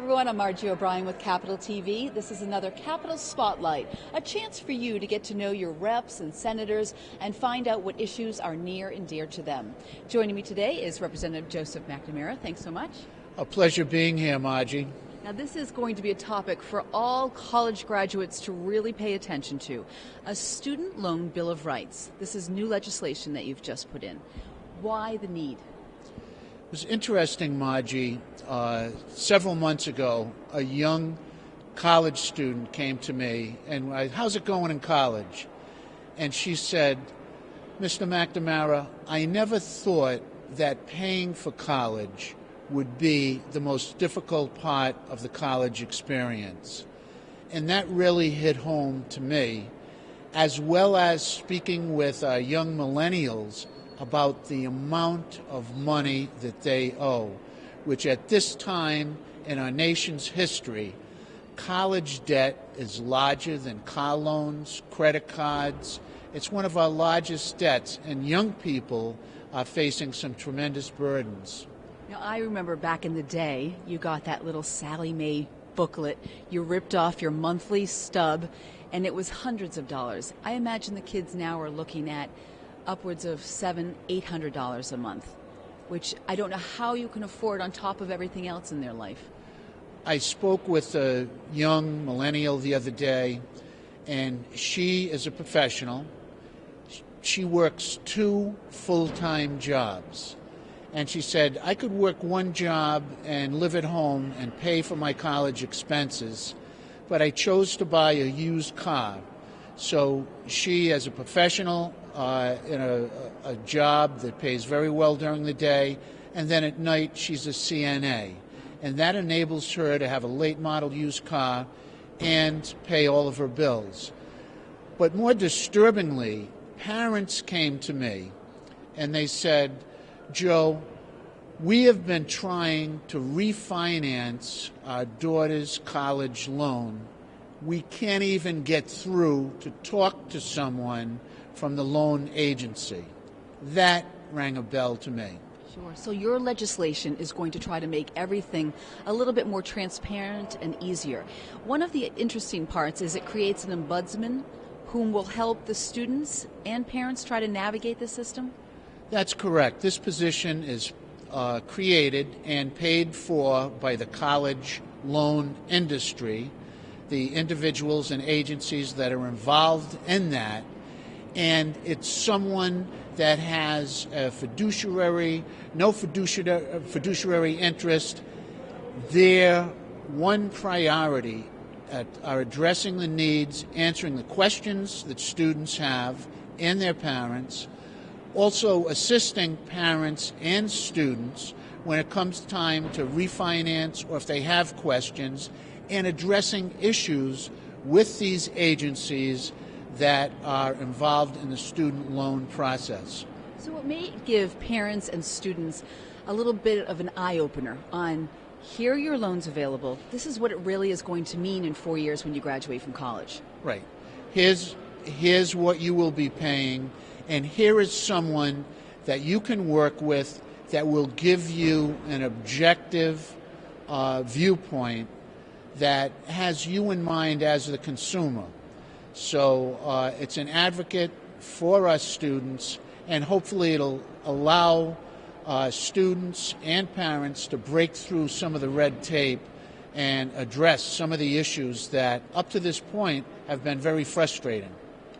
everyone, I'm Margie O'Brien with Capital TV. This is another Capital Spotlight, a chance for you to get to know your reps and senators and find out what issues are near and dear to them. Joining me today is Representative Joseph McNamara. Thanks so much. A pleasure being here, Margie. Now, this is going to be a topic for all college graduates to really pay attention to. A student loan bill of rights. This is new legislation that you've just put in. Why the need? It was interesting, Margie. Several months ago, a young college student came to me and, how's it going in college? And she said, Mr. McNamara, I never thought that paying for college would be the most difficult part of the college experience. And that really hit home to me, as well as speaking with young millennials about the amount of money that they owe, which at this time in our nation's history, college debt is larger than car loans, credit cards. It's one of our largest debts, and young people are facing some tremendous burdens. Now, I remember back in the day, you got that little Sally Mae booklet. You ripped off your monthly stub, and it was hundreds of dollars. I imagine the kids now are looking at upwards of $700–800 a month, which I don't know how you can afford on top of everything else in their life. I spoke with a young millennial the other day, and she is a professional. She works 2 full-time jobs. And she said, I could work one job and live at home and pay for my college expenses, but I chose to buy a used car. So she, as a professional, in a job that pays very well during the day, and then at night she's a CNA. And that enables her to have a late model used car and pay all of her bills. But more disturbingly, parents came to me and they said, Joe, we have been trying to refinance our daughter's college loan. We can't even get through to talk to someone from the loan agency. That rang a bell to me. Sure. So your legislation is going to try to make everything a little bit more transparent and easier. One of the interesting parts is it creates an ombudsman whom will help the students and parents try to navigate the system? That's correct. This position is created and paid for by the college loan industry, the individuals and agencies that are involved in that, and it's someone that has a no fiduciary interest. Their one priority are addressing the needs, answering the questions that students have and their parents, also assisting parents and students when it comes time to refinance or if they have questions, and addressing issues with these agencies that are involved in the student loan process. So it may give parents and students a little bit of an eye-opener on, here are your loans available. This is what it really is going to mean in 4 years when you graduate from college. Right. Here's what you will be paying, and here is someone that you can work with that will give you an objective viewpoint that has you in mind as the consumer. So it's an advocate for us students, and hopefully it'll allow students and parents to break through some of the red tape and address some of the issues that up to this point have been very frustrating.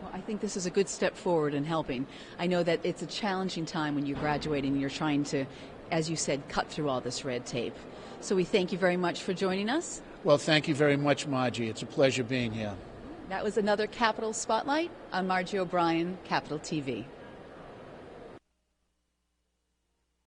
Well, I think this is a good step forward in helping. I know that it's a challenging time when you're graduating and you're trying to, as you said, cut through all this red tape. So we thank you very much for joining us. Well, thank you very much, Margie. It's a pleasure being here. That was another Capital Spotlight. I'm Margie O'Brien, Capital TV.